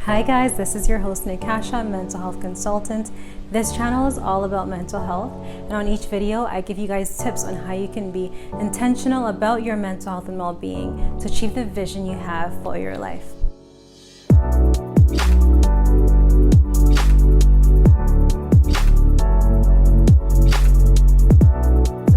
Hi guys, this is your host Nakasha, mental health consultant. This channel is all about mental health, and on each video I give you guys tips on how you can be intentional about your mental health and well-being to achieve the vision you have for your life.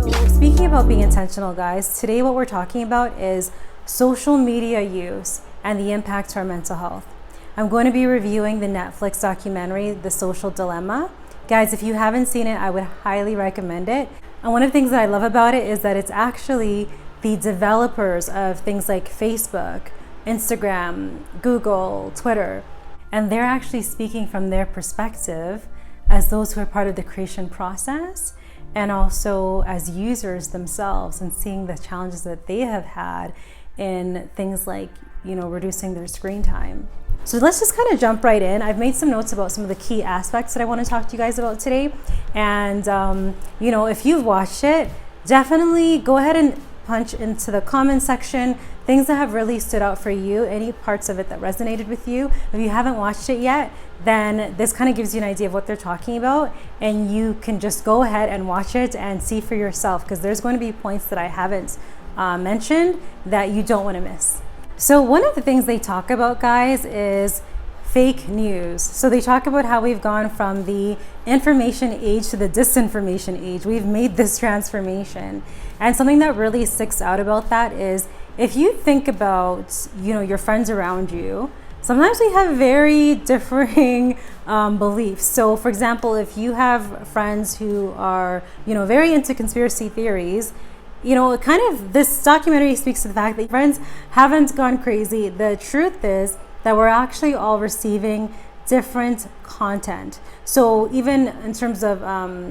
So speaking about being intentional, guys, today what we're talking about is social media use and the impact to our mental health. I'm going to be reviewing the Netflix documentary, The Social Dilemma. Guys, if you haven't seen it, I would highly recommend it. And one of the things that I love about it is that it's actually the developers of things like Facebook, Instagram, Google, Twitter, and they're actually speaking from their perspective as those who are part of the creation process and also as users themselves, and seeing the challenges that they have had in things like, reducing their screen time. So let's just kind of jump right in. I've made some notes about some of the key aspects that I want to talk to you guys about today. And, if you've watched it, definitely go ahead and punch into the comment section things that have really stood out for you, any parts of it that resonated with you. If you haven't watched it yet, then this kind of gives you an idea of what they're talking about, and you can just go ahead and watch it and see for yourself, because there's going to be points that I haven't mentioned that you don't want to miss. So one of the things they talk about, guys, is fake news. So they talk about how we've gone from the information age to the disinformation age. We've made this transformation. And something that really sticks out about that is, if you think about, your friends around you, sometimes we have very differing beliefs. So for example, if you have friends who are, very into conspiracy theories, this documentary speaks to the fact that friends haven't gone crazy. The truth is that we're actually all receiving different content. So even in terms of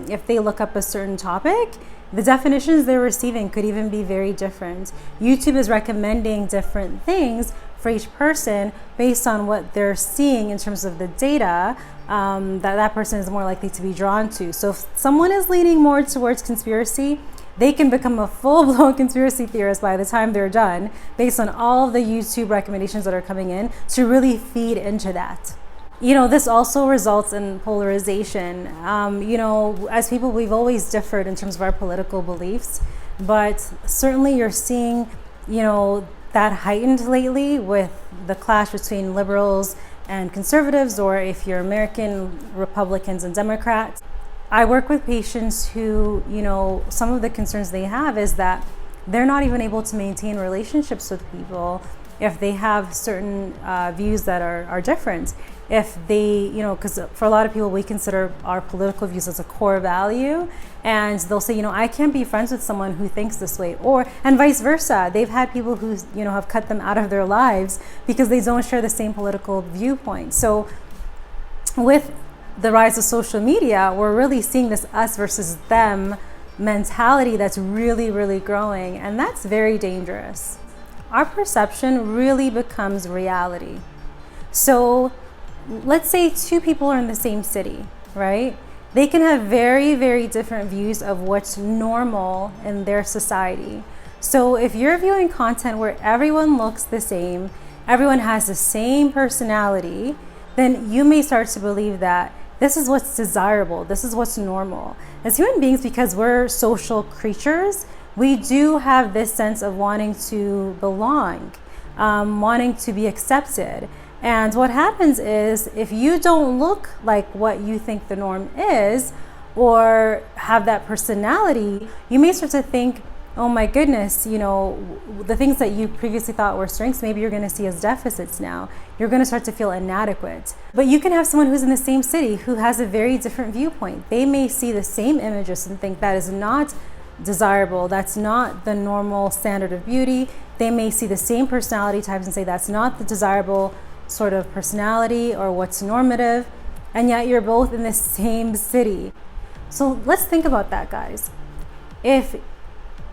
if they look up a certain topic, the definitions they're receiving could even be very different. YouTube is recommending different things for each person based on what they're seeing in terms of the data that person is more likely to be drawn to. So if someone is leaning more towards conspiracy, they can become a full-blown conspiracy theorist by the time they're done, based on all of the YouTube recommendations that are coming in to really feed into that. This also results in polarization. As people, we've always differed in terms of our political beliefs, but certainly you're seeing, that heightened lately with the clash between liberals and conservatives, or if you're American, Republicans and Democrats. I work with patients who, some of the concerns they have is that they're not even able to maintain relationships with people if they have certain views that are different. If they, because for a lot of people, we consider our political views as a core value, and they'll say, I can't be friends with someone who thinks this way, and vice versa. They've had people who, have cut them out of their lives because they don't share the same political viewpoint. So with the rise of social media, we're really seeing this us versus them mentality that's really, really growing, and that's very dangerous. Our perception really becomes reality. So let's say two people are in the same city, right? They can have very, very different views of what's normal in their society. So if you're viewing content where everyone looks the same, everyone has the same personality, then you may start to believe that this is what's desirable, this is what's normal. As human beings, because we're social creatures, we do have this sense of wanting to belong, wanting to be accepted. And what happens is, if you don't look like what you think the norm is, or have that personality, you may start to think, oh my goodness, the things that you previously thought were strengths, maybe you're going to see as deficits now. You're going to start to feel inadequate. But you can have someone who's in the same city who has a very different viewpoint. They may see the same images and think that is not desirable, that's not the normal standard of beauty. They may see the same personality types and say that's not the desirable sort of personality or what's normative, and yet you're both in the same city. So let's think about that, guys. If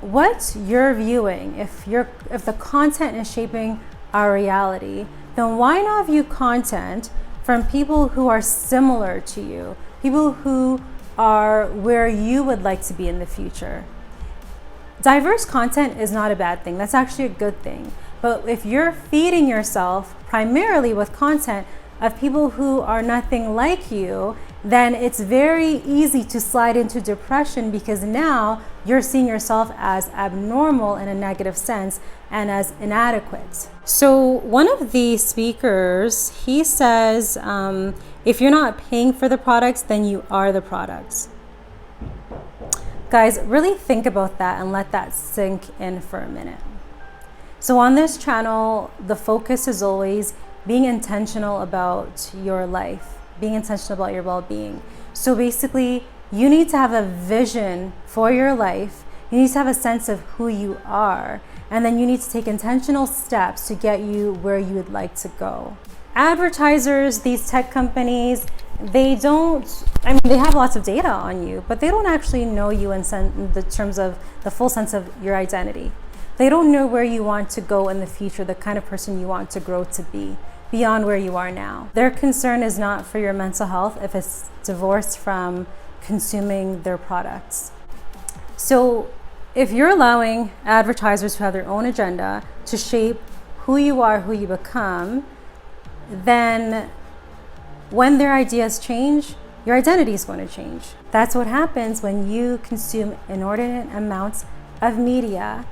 what you're viewing, if the content is shaping our reality, then why not view content from people who are similar to you, people who are where you would like to be in the future? Diverse content is not a bad thing. That's actually a good thing. But if you're feeding yourself primarily with content of people who are nothing like you, then it's very easy to slide into depression, because now you're seeing yourself as abnormal in a negative sense and as inadequate. So one of the speakers, he says, if you're not paying for the products, then you are the products. Guys, really think about that and let that sink in for a minute. So on this channel, the focus is always being intentional about your life, being intentional about your well-being. So basically, you need to have a vision for your life. You need to have a sense of who you are. And then you need to take intentional steps to get you where you would like to go. Advertisers, these tech companies, they have lots of data on you, but they don't actually know you in the terms of the full sense of your identity. They don't know where you want to go in the future, the kind of person you want to grow to be beyond where you are now. Their concern is not for your mental health if it's divorced from consuming their products. So if you're allowing advertisers who have their own agenda to shape who you are, who you become, then when their ideas change, your identity is going to change. That's what happens when you consume inordinate amounts of media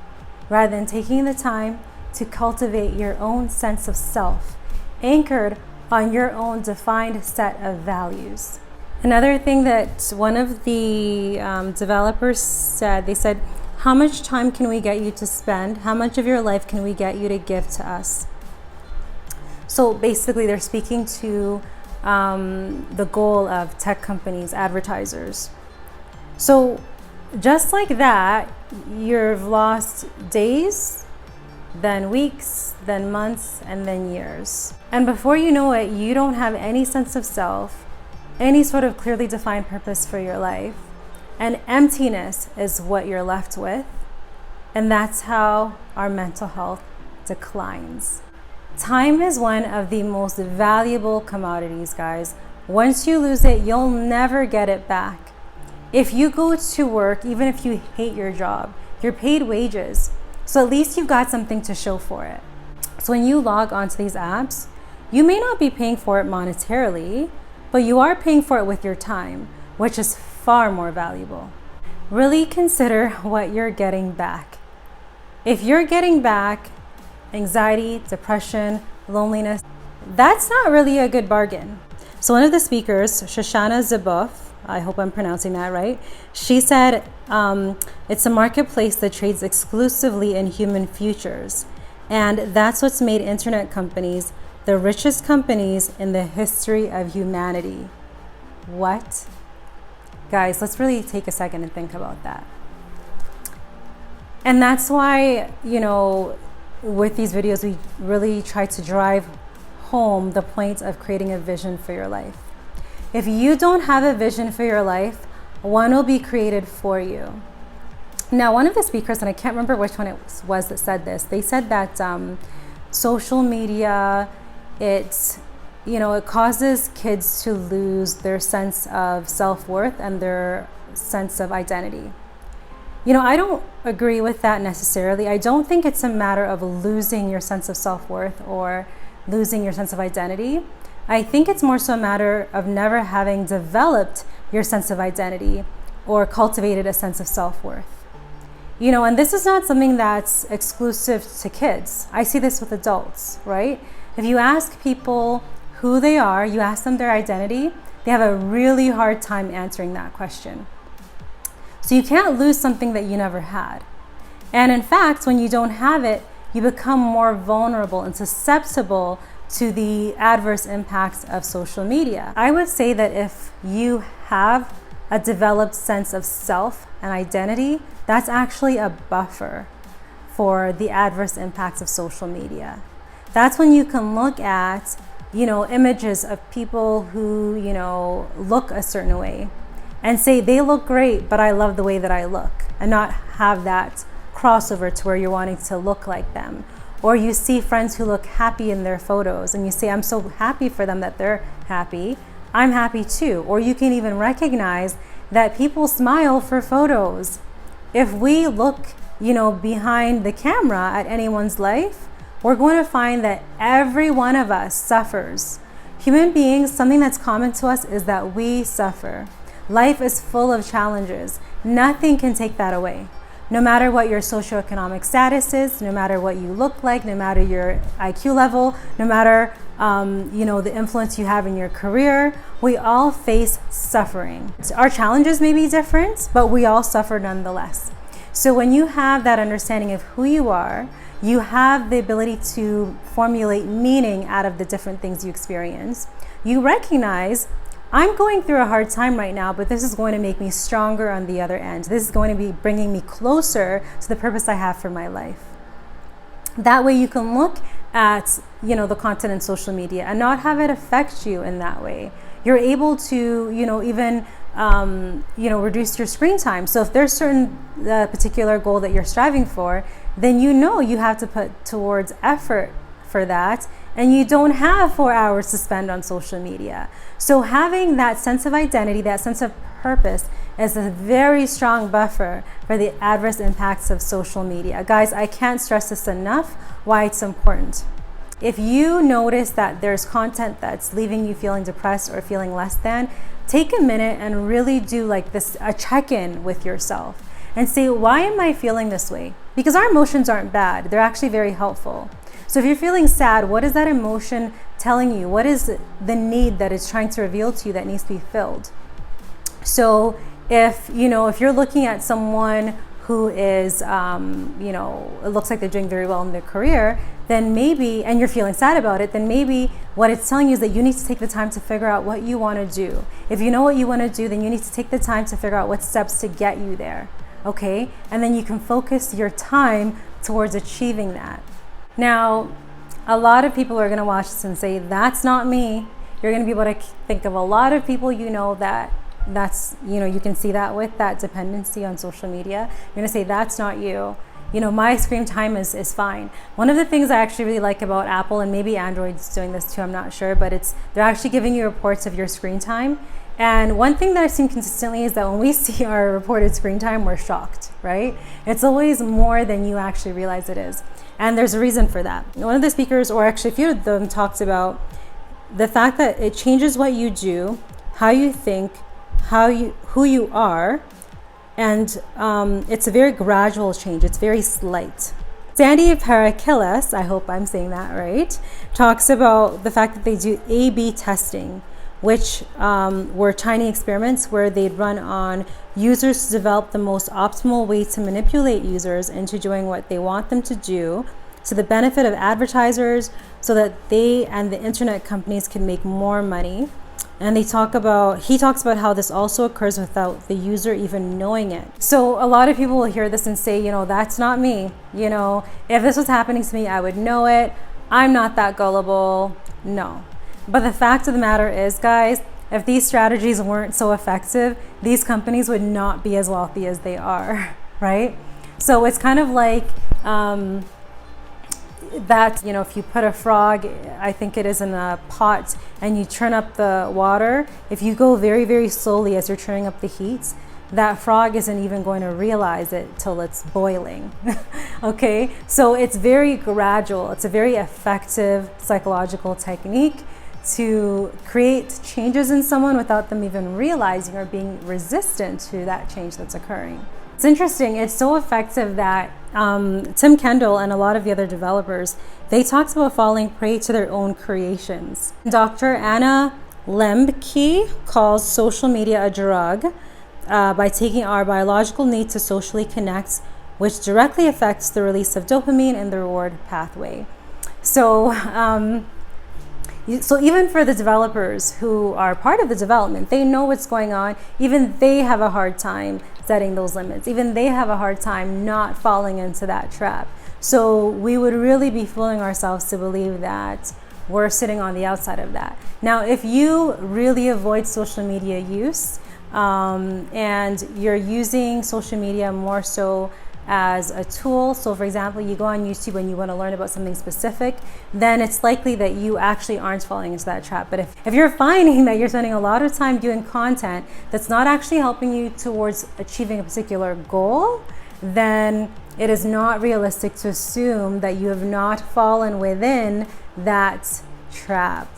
rather than taking the time to cultivate your own sense of self, anchored on your own defined set of values. Another thing that one of the developers said, they said, how much time can we get you to spend? How much of your life can we get you to give to us? So basically they're speaking to the goal of tech companies, advertisers. So just like that, you've lost days, then weeks, then months, and then years. And before you know it, you don't have any sense of self, any sort of clearly defined purpose for your life, and emptiness is what you're left with. And that's how our mental health declines. Time is one of the most valuable commodities, guys. Once you lose it, you'll never get it back. If you go to work, even if you hate your job, you're paid wages. So at least you've got something to show for it. So when you log onto these apps, you may not be paying for it monetarily, but you are paying for it with your time, which is far more valuable. Really consider what you're getting back. If you're getting back anxiety, depression, loneliness, that's not really a good bargain. So one of the speakers, Shoshana Zuboff, I hope I'm pronouncing that right, she said it's a marketplace that trades exclusively in human futures. And that's what's made internet companies the richest companies in the history of humanity. What? Guys, let's really take a second and think about that. And that's why, with these videos, we really try to drive home the point of creating a vision for your life. If you don't have a vision for your life, one will be created for you. Now, one of the speakers, and I can't remember which one it was that said this, they said that social media, it causes kids to lose their sense of self-worth and their sense of identity. I don't agree with that necessarily. I don't think it's a matter of losing your sense of self-worth or losing your sense of identity. I think it's more so a matter of never having developed your sense of identity or cultivated a sense of self-worth. And this is not something that's exclusive to kids. I see this with adults, right? If you ask people who they are, you ask them their identity, they have a really hard time answering that question. So you can't lose something that you never had. And in fact, when you don't have it, you become more vulnerable and susceptible to the adverse impacts of social media. I would say that if you have a developed sense of self and identity, that's actually a buffer for the adverse impacts of social media. That's when you can look at, images of people who, look a certain way and say they look great, but I love the way that I look, and not have that crossover to where you're wanting to look like them. Or you see friends who look happy in their photos and you say, I'm so happy for them that they're happy. I'm happy too. Or you can even recognize that people smile for photos. If we look, behind the camera at anyone's life, we're going to find that every one of us suffers Human beings, something that's common to us is that we suffer. Life is full of challenges. Nothing can take that away. No matter what your socioeconomic status is, no matter what you look like, no matter your IQ level, no matter the influence you have in your career, we all face suffering. Our challenges may be different, but we all suffer nonetheless. So when you have that understanding of who you are, you have the ability to formulate meaning out of the different things you experience. You recognize, I'm going through a hard time right now, but this is going to make me stronger on the other end. This is going to be bringing me closer to the purpose I have for my life. That way you can look at, the content in social media and not have it affect you in that way. You're able to, even reduce your screen time. So if there's certain particular goal that you're striving for, then you have to put towards effort for that, and you don't have 4 hours to spend on social media. So having that sense of identity, that sense of purpose, is a very strong buffer for the adverse impacts of social media. Guys, I can't stress this enough, why it's important. If you notice that there's content that's leaving you feeling depressed or feeling less than, take a minute and really do a check-in with yourself and say, why am I feeling this way? Because our emotions aren't bad, they're actually very helpful. So if you're feeling sad, what is that emotion telling you? What is the need that it's trying to reveal to you that needs to be filled? So if you're looking at someone who is, it looks like they're doing very well in their career, then maybe, and you're feeling sad about it, then maybe what it's telling you is that you need to take the time to figure out what you want to do. If you know what you want to do, then you need to take the time to figure out what steps to get you there, okay? And then you can focus your time towards achieving that. Now, a lot of people are going to watch this and say, that's not me. You're going to be able to think of a lot of people that's you can see that with that dependency on social media. You're going to say, that's not you. My screen time is fine. One of the things I actually really like about Apple, and maybe Android's doing this too, I'm not sure, but they're actually giving you reports of your screen time. And one thing that I've seen consistently is that when we see our reported screen time, we're shocked, right? It's always more than you actually realize it is. And there's a reason for that. One of the speakers, or actually a few of them, talked about the fact that it changes what you do, how you think, who you are, and it's a very gradual change. It's very slight. Sandy Parakilis, I hope I'm saying that right, talks about the fact that they do A/B testing, which were tiny experiments where they'd run on users to develop the most optimal way to manipulate users into doing what they want them to do to the benefit of advertisers so that they and the internet companies can make more money. And he talks about how this also occurs without the user even knowing it. So a lot of people will hear this and say, that's not me. If this was happening to me, I would know it. I'm not that gullible. No. But the fact of the matter is, guys, if these strategies weren't so effective, these companies would not be as wealthy as they are, right? So it's kind of like that, if you put a frog, I think it is in a pot, and you turn up the water, if you go very, very slowly as you're turning up the heat, that frog isn't even going to realize it till it's boiling. Okay, so it's very gradual. It's a very effective psychological technique to create changes in someone without them even realizing or being resistant to that change that's occurring. It's interesting. It's so effective that Tim Kendall and a lot of the other developers, they talked about falling prey to their own creations. Dr. Anna Lembke calls social media a drug by taking our biological need to socially connect, which directly affects the release of dopamine in the reward pathway. So even for the developers who are part of the development, they know what's going on. Even they have a hard time setting those limits. Even they have a hard time not falling into that trap. So we would really be fooling ourselves to believe that we're sitting on the outside of that. Now, if you really avoid social media use and you're using social media more so as a tool, so for example, you go on YouTube and you want to learn about something specific, then it's likely that you actually aren't falling into that trap. But if you're finding that you're spending a lot of time doing content that's not actually helping you towards achieving a particular goal, then it is not realistic to assume that you have not fallen within that trap.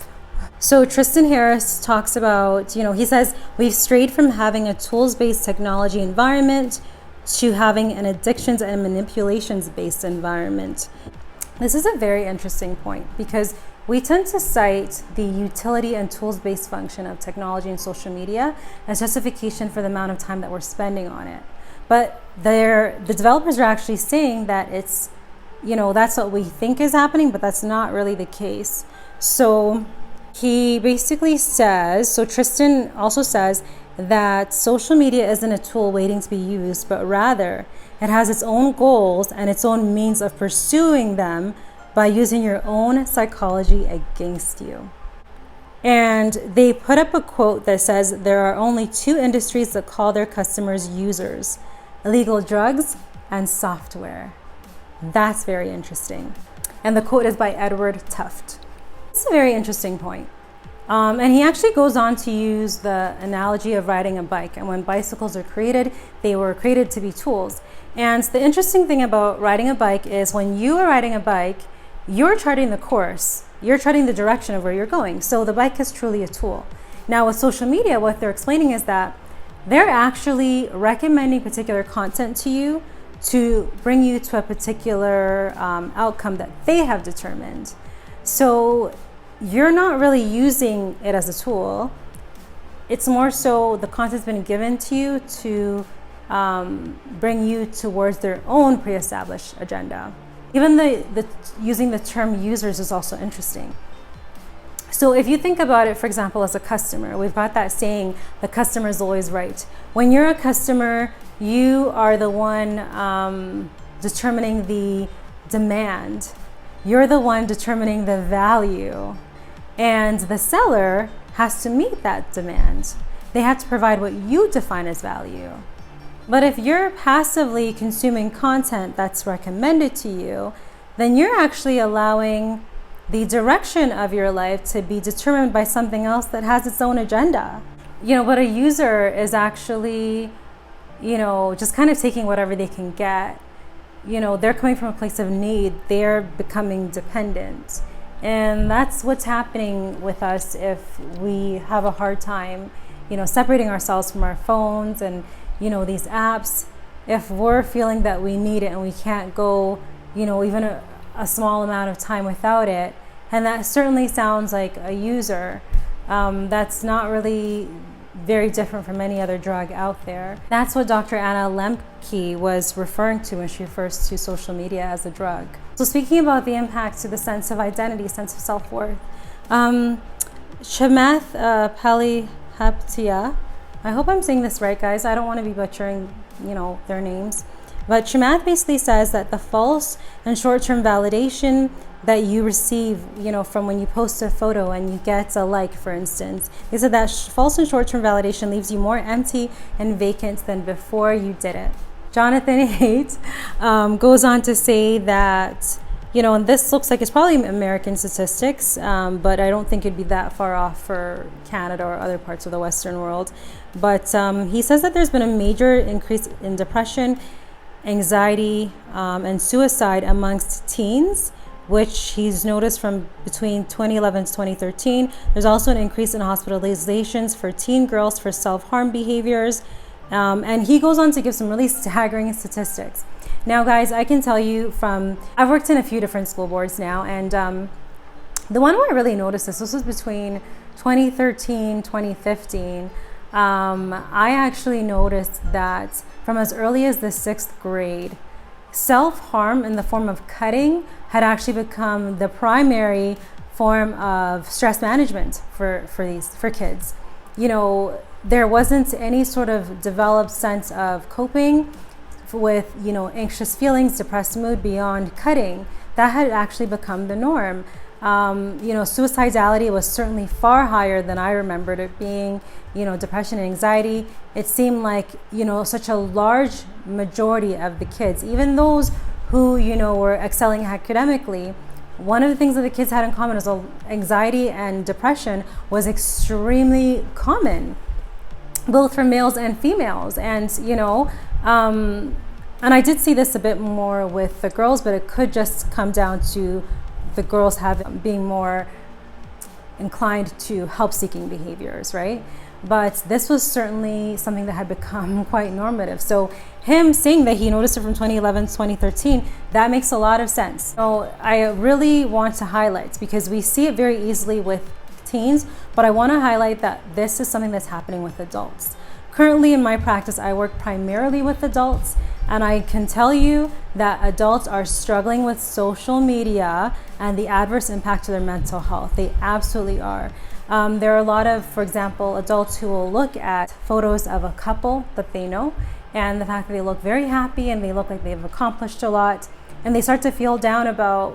So Tristan Harris talks about, he says, we've strayed from having a tools-based technology environment to having an addictions and manipulations-based environment. This is a very interesting point because we tend to cite the utility and tools-based function of technology and social media as justification for the amount of time that we're spending on it. But the developers are actually saying that it's, that's what we think is happening, but that's not really the case. So he basically says, so Tristan also says that social media isn't a tool waiting to be used, but rather it has its own goals and its own means of pursuing them by using your own psychology against you. And they put up a quote that says there are only two industries that call their customers users: illegal drugs and software. That's very interesting. And the quote is by Edward Tufte. It's a very interesting point. And he actually goes on to use the analogy of riding a bike. And when bicycles are created, they were created to be tools. And the interesting thing about riding a bike is when you are riding a bike, you're charting the course. You're charting the direction of where you're going. So the bike is truly a tool. Now with social media, what they're explaining is that they're actually recommending particular content to you to bring you to a particular outcome that they have determined. So you're not really using it as a tool. It's more so the content's been given to you to bring you towards their own pre-established agenda. Even the using the term users is also interesting. So if you think about it, for example, as a customer, we've got that saying, the customer is always right. When you're a customer, you are the one determining the demand. You're the one determining the value. And the seller has to meet that demand. They have to provide what you define as value. But if you're passively consuming content that's recommended to you, then you're actually allowing the direction of your life to be determined by something else that has its own agenda. But a user is actually, just kind of taking whatever they can get. They're coming from a place of need. They're becoming dependent. And that's what's happening with us if we have a hard time, separating ourselves from our phones and, these apps. If we're feeling that we need it and we can't go, even a small amount of time without it, and that certainly sounds like a user, that's not really very different from any other drug out there. That's what Dr. Anna Lembke was referring to when she refers to social media as a drug. So speaking about the impact to the sense of identity, sense of self-worth, Chamath Palihapitiya, I hope I'm saying this right, guys. I don't want to be butchering, their names. But Chamath basically says that the false and short-term validation that you receive, from when you post a photo and you get a like, for instance, they said that false and short-term validation leaves you more empty and vacant than before you did it. Jonathan Haidt goes on to say that, and this looks like it's probably American statistics, but I don't think it'd be that far off for Canada or other parts of the Western world. But he says that there's been a major increase in depression, anxiety, and suicide amongst teens, which he's noticed from between 2011 to 2013. There's also an increase in hospitalizations for teen girls for self-harm behaviors. And he goes on to give some really staggering statistics. Now, guys, I can tell you I've worked in a few different school boards now, and the one where I really noticed this was between 2013, 2015. I actually noticed that from as early as the 6th grade, self-harm in the form of cutting had actually become the primary form of stress management for kids. There wasn't any sort of developed sense of coping with, anxious feelings, depressed mood beyond cutting. That had actually become the norm. Suicidality was certainly far higher than I remembered it being. Depression and anxiety, it seemed like, such a large majority of the kids, even those who, were excelling academically, one of the things that the kids had in common is anxiety and depression was extremely common, both for males and females. And, and I did see this a bit more with the girls, but it could just come down to the girls being more inclined to help-seeking behaviors, right? But this was certainly something that had become quite normative. So him saying that he noticed it from 2011 to 2013, that makes a lot of sense. So I really want to highlight, because we see it very easily with teens, but I want to highlight that this is something that's happening with adults. Currently in my practice, I work primarily with adults, and I can tell you that adults are struggling with social media and the adverse impact to their mental health. They absolutely are. There are a lot of, for example, adults who will look at photos of a couple that they know, and the fact that they look very happy and they look like they've accomplished a lot, and they start to feel down about,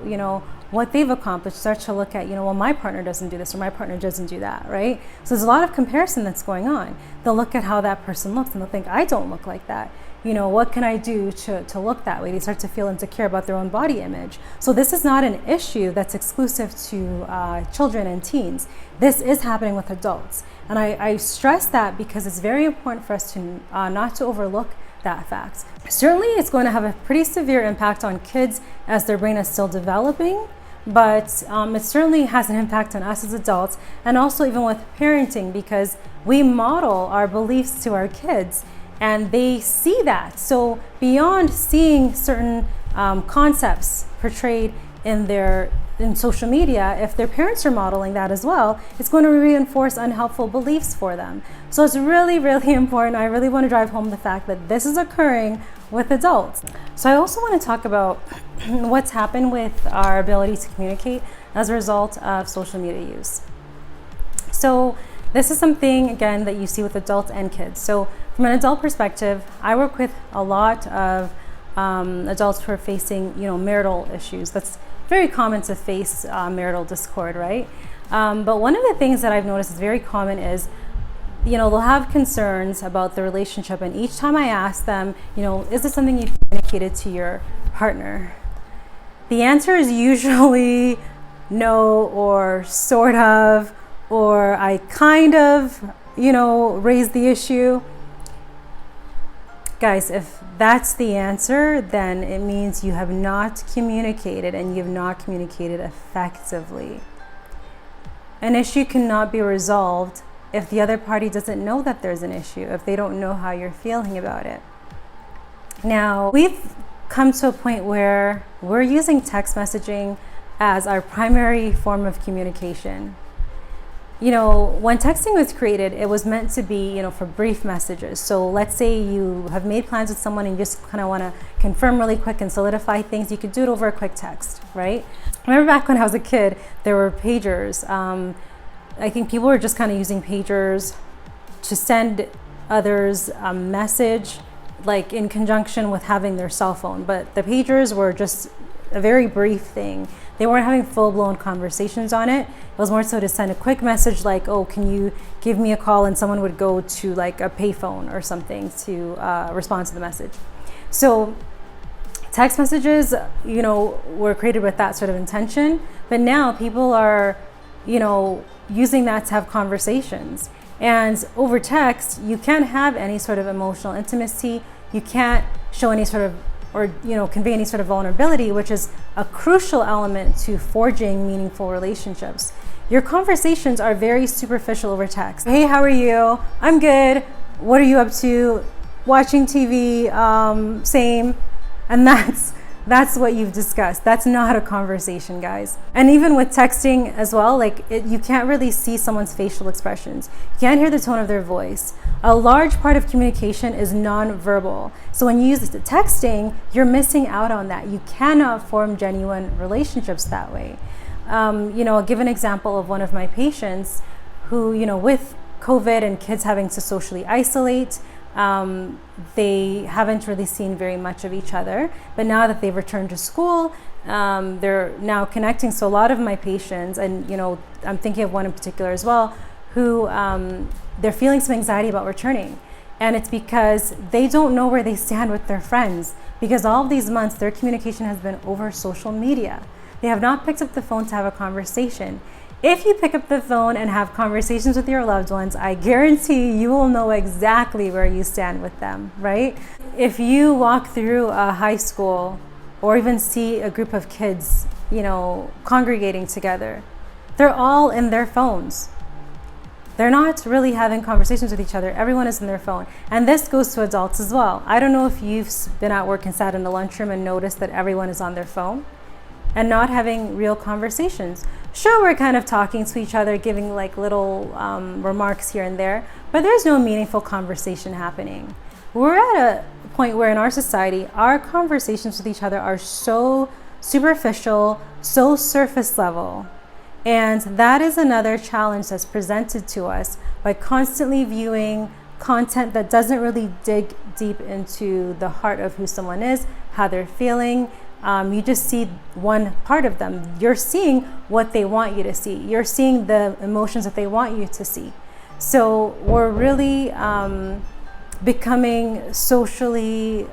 what they've accomplished, start to look at, well, my partner doesn't do this or my partner doesn't do that, right? So there's a lot of comparison that's going on. They'll look at how that person looks and they'll think, I don't look like that. What can I do to look that way? They start to feel insecure about their own body image. So this is not an issue that's exclusive to children and teens. This is happening with adults. And I stress that because it's very important for us to not to overlook that fact. Certainly it's going to have a pretty severe impact on kids as their brain is still developing, but it certainly has an impact on us as adults, and also even with parenting, because we model our beliefs to our kids and they see that. So beyond seeing certain concepts portrayed in social media, if their parents are modeling that as well, it's going to reinforce unhelpful beliefs for them. So it's really, really important. I really want to drive home the fact that this is occurring with adults. So I also want to talk about what's happened with our ability to communicate as a result of social media use. So this is something, again, that you see with adults and kids. So from an adult perspective, I work with a lot of adults who are facing, marital issues. That's very common to face marital discord, right? But one of the things that I've noticed is very common is, they'll have concerns about the relationship, and each time I ask them, is this something you've communicated to your partner? The answer is usually no, or sort of, or I kind of, raised the issue. Guys, if that's the answer, then it means you have not communicated, and you have not communicated effectively. An issue cannot be resolved if the other party doesn't know that there's an issue, if they don't know how you're feeling about it. Now, we've come to a point where we're using text messaging as our primary form of communication. When texting was created, it was meant to be, for brief messages. So let's say you have made plans with someone and you just kind of want to confirm really quick and solidify things. You could do it over a quick text, right? I remember back when I was a kid, there were pagers. I think people were just kind of using pagers to send others a message, like in conjunction with having their cell phone. But the pagers were just a very brief thing. They weren't having full-blown conversations on it. It was more so to send a quick message like, oh, can you give me a call? And someone would go to like a payphone or something to respond to the message. So text messages, were created with that sort of intention. But now people are, using that to have conversations. And over text, you can't have any sort of emotional intimacy. You can't show any sort of, or convey any sort of vulnerability, which is a crucial element to forging meaningful relationships. Your conversations are very superficial over text. Hey, how are you? I'm good. What are you up to? Watching TV, same. And that's what you've discussed. That's not a conversation, guys. And even with texting as well, you can't really see someone's facial expressions. You can't hear the tone of their voice. A large part of communication is nonverbal. So when you use the texting, you're missing out on that. You cannot form genuine relationships that way. I'll give an example of one of my patients who, with COVID and kids having to socially isolate, they haven't really seen very much of each other, but now that they've returned to school, they're now connecting. So a lot of my patients, and I'm thinking of one in particular as well, who they're feeling some anxiety about returning, and it's because they don't know where they stand with their friends, because all of these months their communication has been over social media. They have not picked up the phone to have a conversation. If you pick up the phone and have conversations with your loved ones, I guarantee you will know exactly where you stand with them, right? If you walk through a high school or even see a group of kids, congregating together, They're all in their phones. They're not really having conversations with each other. Everyone is in their phone. And this goes to adults as well. I don't know if you've been at work and sat in the lunchroom and noticed that everyone is on their phone and not having real conversations. Sure, we're kind of talking to each other, giving like little remarks here and there, but there's no meaningful conversation happening. We're at a point where in our society, our conversations with each other are so superficial, so surface level. And that is another challenge that's presented to us by constantly viewing content that doesn't really dig deep into the heart of who someone is, how they're feeling. You just see one part of them. You're seeing what they want you to see. You're seeing the emotions that they want you to see. So we're really becoming socially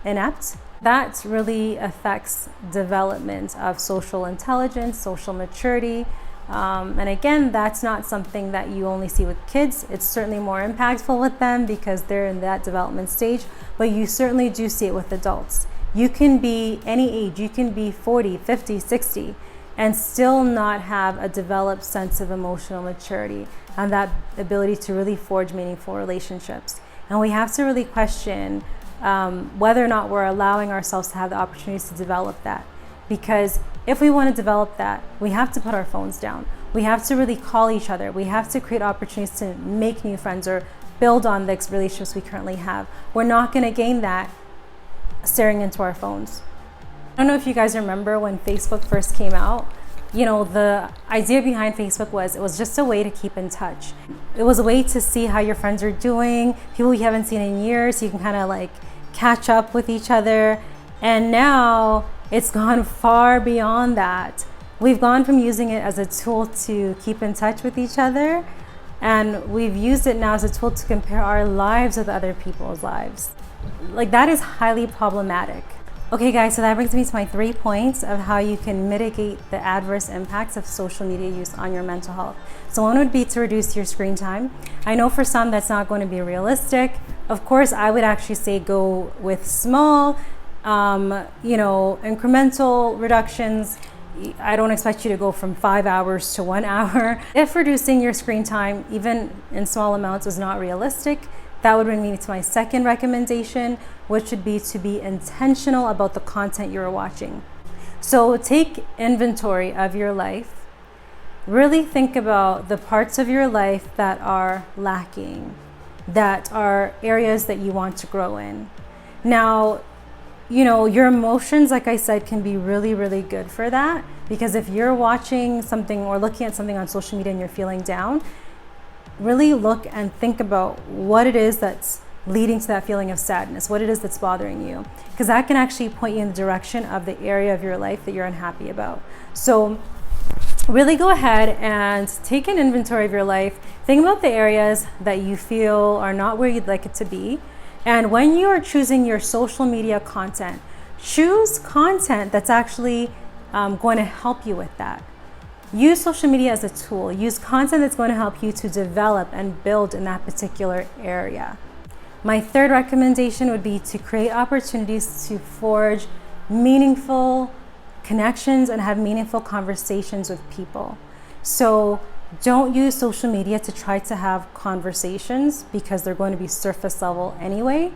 inept. That really affects development of social intelligence, social maturity. And again, that's not something that you only see with kids. It's certainly more impactful with them because they're in that development stage, but you certainly do see it with adults. You can be any age, you can be 40, 50, 60, and still not have a developed sense of emotional maturity and that ability to really forge meaningful relationships. And we have to really question whether or not we're allowing ourselves to have the opportunities to develop that. Because if we want to develop that, we have to put our phones down. We have to really call each other. We have to create opportunities to make new friends or build on the relationships we currently have. We're not going to gain that staring into our phones. I don't know if you guys remember when Facebook first came out. You know, the idea behind Facebook was it was just a way to keep in touch. It was a way to see how your friends are doing, people you haven't seen in years, so you can kind of like catch up with each other. And now it's gone far beyond that. We've gone from using it as a tool to keep in touch with each other, and we've used it now as a tool to compare our lives with other people's lives. Like, that is highly problematic. Okay guys, so that brings me to my 3 points of how you can mitigate the adverse impacts of social media use on your mental health. So one would be to reduce your screen time. I know for some that's not going to be realistic. Of course, I would actually say go with small, incremental reductions. I don't expect you to go from 5 hours to 1 hour. If reducing your screen time, even in small amounts, is not realistic, that would bring me to my second recommendation, which would be to be intentional about the content you're watching. So take inventory of your life. Really think about the parts of your life that are lacking, that are areas that you want to grow in. Now, your emotions, like I said, can be really, really good for that, because if you're watching something or looking at something on social media and you're feeling down, really look and think about what it is that's leading to that feeling of sadness, what it is that's bothering you, because that can actually point you in the direction of the area of your life that you're unhappy about. So really go ahead and take an inventory of your life. Think about the areas that you feel are not where you'd like it to be. And when you are choosing your social media content, choose content that's actually going to help you with that. Use social media as a tool. Use content that's going to help you to develop and build in that particular area. My third recommendation would be to create opportunities to forge meaningful connections and have meaningful conversations with people. So don't use social media to try to have conversations, because they're going to be surface level anyway.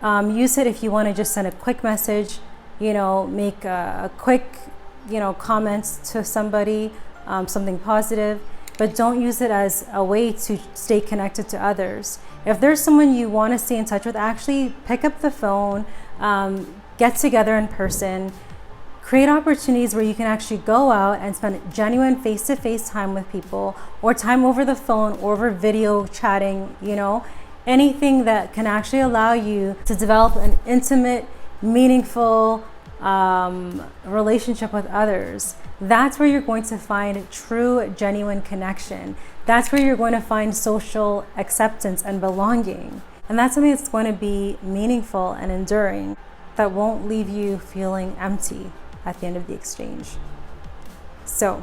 Use it if you want to just send a quick message, make a quick, comments to somebody, something positive, but don't use it as a way to stay connected to others. If there's someone you want to stay in touch with, actually pick up the phone, get together in person. Create opportunities where you can actually go out and spend genuine face-to-face time with people, or time over the phone, or over video chatting, anything that can actually allow you to develop an intimate, meaningful relationship with others. That's where you're going to find true, genuine connection. That's where you're going to find social acceptance and belonging. And that's something that's going to be meaningful and enduring, that won't leave you feeling empty at the end of the exchange. So,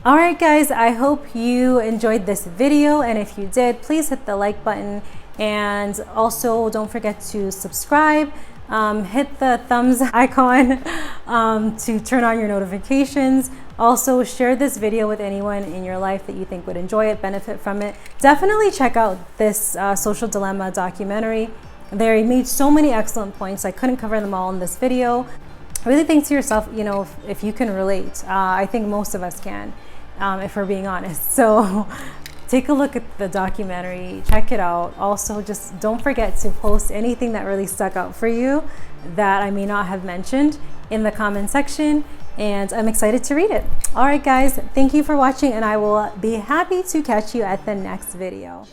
all right guys, I hope you enjoyed this video, and if you did, please hit the like button, and also don't forget to subscribe. Hit the thumbs icon to turn on your notifications. Also, share this video with anyone in your life that you think would enjoy it, benefit from it. Definitely check out this social dilemma documentary. They made so many excellent points. I couldn't cover them all in this video. Really think to yourself, you know, if you can relate. I think most of us can, if we're being honest. So take a look at the documentary, check it out. Also, just don't forget to post anything that really stuck out for you that I may not have mentioned in the comment section, and I'm excited to read it. All right, guys, thank you for watching, and I will be happy to catch you at the next video.